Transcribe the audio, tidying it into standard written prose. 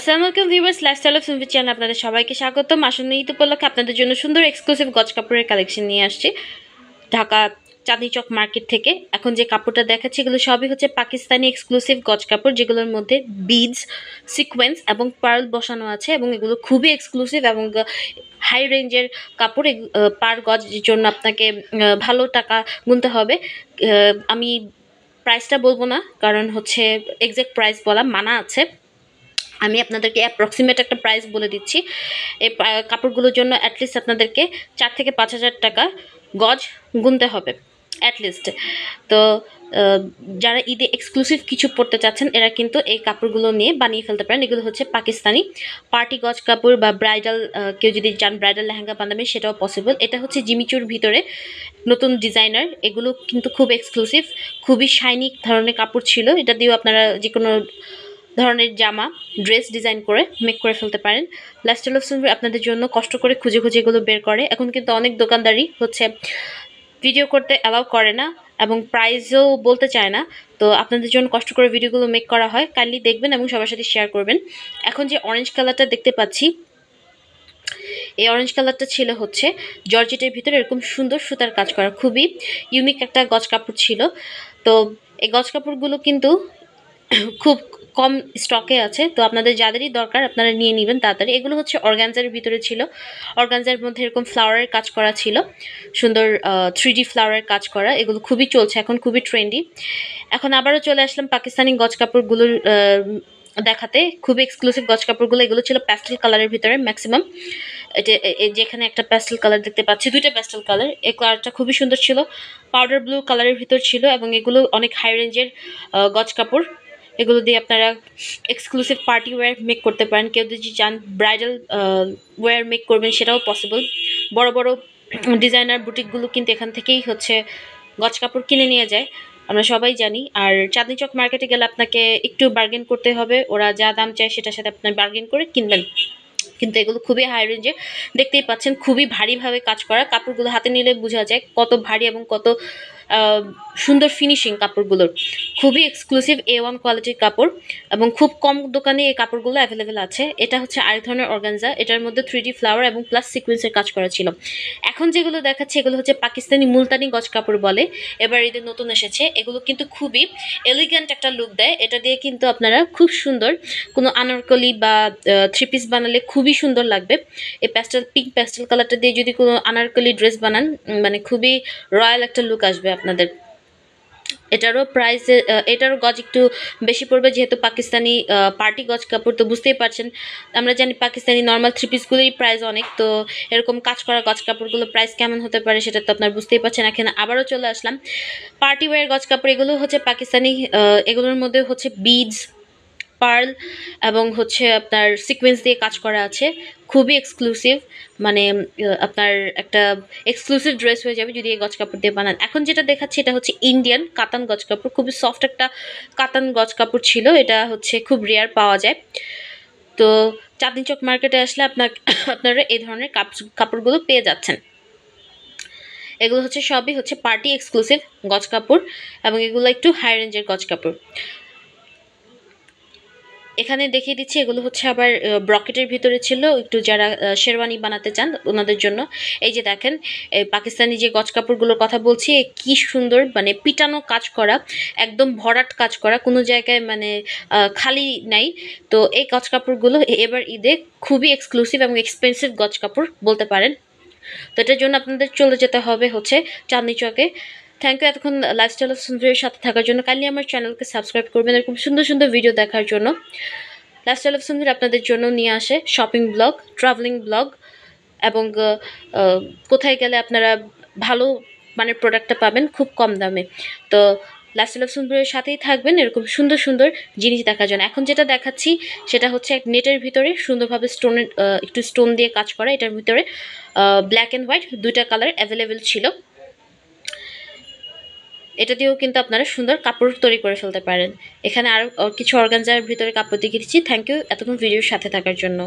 আসসালামু আলাইকুম viewers, lifestyle of সুনভি channel আপনাদের সবাইকে স্বাগতম। আসন্ন ঈদ উপলক্ষে আপনাদের জন্য সুন্দর এক্সক্লুসিভ গজ কাপড়ের কালেকশন নিয়ে আসছি ঢাকা চাঁদনি চক মার্কেট থেকে। এখন যে কাপড়টা দেখাচ্ছি এগুলো সবই হচ্ছে পাকিস্তানি এক্সক্লুসিভ গজ কাপড়, যেগুলোর মধ্যে বিডস, সিকোয়েন্স এবং পার্ল বসানো আছে এবং এগুলো খুবই এক্সক্লুসিভ এবং হাই রেঞ্জের কাপড়। পার গজের জন্য আপনাকে ভালো টাকা গুনতে হবে। আমি প্রাইসটা বলবো না, কারণ হচ্ছে এক্সাক্ট প্রাইস বলা মানা আছে। আমি আপনাদেরকে অ্যাপ্রক্সিমেট একটা প্রাইস বলে দিচ্ছি। এই কাপড়গুলোর জন্য অ্যাটলিস্ট আপনাদেরকে 4 থেকে 5,000 টাকা গজ গুনতে হবে অ্যাটলিস্ট। তো যারা ঈদে এক্সক্লুসিভ কিছু পরতে চাচ্ছেন এরা কিন্তু এই কাপড়গুলো নিয়ে বানিয়ে ফেলতে পারেন। এগুলো হচ্ছে পাকিস্তানি পার্টি গজ কাপড় বা ব্রাইডাল, কেউ যদি চান ব্রাইডাল লেহেঙ্গা বানাবেন সেটাও পসিবল। এটা হচ্ছে জিমিচুর ভিতরে নতুন ডিজাইনার। এগুলো কিন্তু খুব এক্সক্লুসিভ, খুবই শাইনি ধরনের কাপড় ছিল। এটা দিয়েও আপনারা যে কোনো ধরনের জামা, ড্রেস ডিজাইন করে মেক করে ফেলতে পারেন। লাইফস্টাইল অফ সুনভি আপনাদের জন্য কষ্ট করে খুঁজে খুঁজে এগুলো বের করে। এখন কিন্তু অনেক দোকানদারই হচ্ছে ভিডিও করতে অ্যালাউ করে না এবং প্রাইসও বলতে চায় না। তো আপনাদের জন্য কষ্ট করে ভিডিওগুলো মেক করা হয়, কাইন্ডলি দেখবেন এবং সবার সাথে শেয়ার করবেন। এখন যে অরেঞ্জ কালারটা দেখতে পাচ্ছি, এই অরেঞ্জ কালারটা ছিল হচ্ছে জর্জেটের ভিতরে এরকম সুন্দর সুতার কাজ করা, খুবই ইউনিক একটা গজ কাপড় ছিল। তো এই গজ কাপড়গুলো কিন্তু খুব কম স্টকে আছে, তো আপনাদের যাদেরই দরকার আপনারা নিয়ে নেবেন তাড়াতাড়ি। এগুলো হচ্ছে অর্গানজার ভিতরে ছিল, অর্গানজার মধ্যে এরকম ফ্লাওয়ারের কাজ করা ছিল, সুন্দর 3D ফ্লাওয়ারের কাজ করা। এগুলো খুবই চলছে এখন, খুবই ট্রেন্ডি। এখন আবারও চলে আসলাম পাকিস্তানি গজ কাপড়গুলোর দেখাতে, খুবই এক্সক্লুসিভ গজ কাপড়গুলো। এগুলো ছিল প্যাস্টেল কালারের ভিতরে ম্যাক্সিমাম। এটা যেখানে একটা প্যাস্টেল কালার দেখতে পাচ্ছি, দুইটা প্যাস্টেল কালার। এই কালারটা খুবই সুন্দর ছিল, পাউডার ব্লু কালারের ভিতর ছিল এবং এগুলো অনেক হাই রেঞ্জের গজ কাপড়। এগুলো দিয়ে আপনারা এক্সক্লুসিভ পার্টি ওয়্যার মেক করতে পারেন। কেউ যদি চান ব্রাইডাল ওয়্যার মেক করবেন সেটাও পসিবল। বড় বড় ডিজাইনার বুটিকগুলো কিন্তু এখান থেকেই হচ্ছে গজ কাপড় কিনে নিয়ে যায়, আমরা সবাই জানি। আর চাঁদনি চক মার্কেটে গেলে আপনাকে একটু বার্গেন করতে হবে, ওরা যা দাম চায় সেটার সাথে আপনার বার্গেন করে কিনবেন। কিন্তু এগুলো খুবই হাই রেঞ্জে, দেখতেই পাচ্ছেন খুবই ভারীভাবে কাজ করা। কাপড়গুলো হাতে নিলে বোঝা যায় কত ভারী এবং কত সুন্দর ফিনিশিং কাপড়গুলোর। খুবই এক্সক্লুসিভ A1 কোয়ালিটির কাপড় এবং খুব কম দোকানে এই কাপড়গুলো অ্যাভেলেবেল আছে। এটা হচ্ছে আরেক ধরনের অর্গানজা, এটার মধ্যে 3D ফ্লাওয়ার এবং প্লাস সিকোয়েন্সের কাজ করা ছিল। এখন যেগুলো দেখাচ্ছে এগুলো হচ্ছে পাকিস্তানি মুলতানি গজ কাপড় বলে, এবার এদের নতুন এসেছে। এগুলো কিন্তু খুবই এলিগেন্ট একটা লুক দেয়, এটা দিয়ে কিন্তু আপনারা খুব সুন্দর কোনো আনারকলি বা 3 পিস বানালে খুবই সুন্দর লাগবে। এই পিঙ্ক প্যাস্টেল কালারটা দিয়ে যদি কোনো আনারকলি ড্রেস বানান, মানে খুবই রয়্যাল একটা লুক আসবে আপনাদের। এটারও প্রাইস, এটারও গজ একটু বেশি পড়বে, যেহেতু পাকিস্তানি পার্টি গজ কাপড়, তো বুঝতেই পারছেন। আমরা জানি পাকিস্তানি নর্মাল 3 পিসগুলোই প্রাইস অনেক, তো এরকম কাজ করা গজ কাপড়গুলো প্রাইস কেমন হতে পারে সেটা তো আপনার বুঝতেই পারছেন। এখানে আবারও চলে আসলাম পার্টি ওয়্যার গজ কাপড়। এগুলো হচ্ছে পাকিস্তানি, এগুলোর মধ্যে হচ্ছে বিডস, পার্ল এবং হচ্ছে আপনার সিকোয়েন্স দিয়ে কাজ করা আছে, খুবই এক্সক্লুসিভ। মানে আপনার একটা এক্সক্লুসিভ ড্রেস হয়ে যাবে যদি এই গজ কাপড় দিয়ে বানান। এখন যেটা দেখাচ্ছি এটা হচ্ছে ইন্ডিয়ান কাতান গজ কাপড়, খুবই সফট একটা কাতান গজ কাপড় ছিল। এটা হচ্ছে খুব রেয়ার পাওয়া যায়। তো চাঁদনি চক মার্কেটে আসলে আপনারা এই ধরনের কাপড়গুলো পেয়ে যাচ্ছেন। এগুলো হচ্ছে সবই হচ্ছে পার্টি এক্সক্লুসিভ গজ কাপড় এবং এগুলো একটু হাই রেঞ্জের গজ কাপড়। এখানে দেখিয়ে দিচ্ছি এগুলো হচ্ছে আবার ব্রকেটের ভিতরে ছিল, একটু যারা শেরওয়ানি বানাতে চান ওনাদের জন্য। এই যে দেখেন পাকিস্তানি যে গজ কাপড়গুলোর কথা বলছি, কি সুন্দর, মানে পিটানো কাজ করা, একদম ভরাট কাজ করা, কোনো জায়গায় মানে খালি নাই। তো এই গজ কাপড়গুলো এবার ঈদে খুবই এক্সক্লুসিভ এবং এক্সপেন্সিভ গজ কাপড় বলতে পারেন। তো এটার জন্য আপনাদের চলে যেতে হবে হচ্ছে চাঁদনি চকে। থ্যাংক ইউ এতক্ষণ লাইফস্টাইল অফ সুন্দরের সাথে থাকার জন্য। কাইন্ডলি আমার চ্যানেলকে সাবস্ক্রাইব করবেন এরকম সুন্দর সুন্দর ভিডিও দেখার জন্য। লাইফস্টাইল অফ সুন্দর আপনাদের জন্য নিয়ে আসে শপিং ব্লগ, ট্রাভেলিং ব্লগ এবং কোথায় গেলে আপনারা ভালো মানের প্রোডাক্টটা পাবেন খুব কম দামে। তো লাইফস্টাইল অফ সুন্দরের সাথেই থাকবেন এরকম সুন্দর সুন্দর জিনিস দেখার জন্য। এখন যেটা দেখাচ্ছি সেটা হচ্ছে এক নেটের ভিতরে সুন্দরভাবে স্টোনের একটু স্টোন দিয়ে কাজ করা। এটার ভিতরে ব্ল্যাক অ্যান্ড হোয়াইট দুইটা কালার অ্যাভেলেবেল ছিল। এটা দিয়েও কিন্তু আপনারা সুন্দর কাপড় তৈরি করে ফেলতে পারেন। এখানে আরও কিছু অর্গানজার ভিতরে কাপড় দেখিয়ে দিচ্ছি। থ্যাংক ইউ এতক্ষণ ভিডিওর সাথে থাকার জন্য।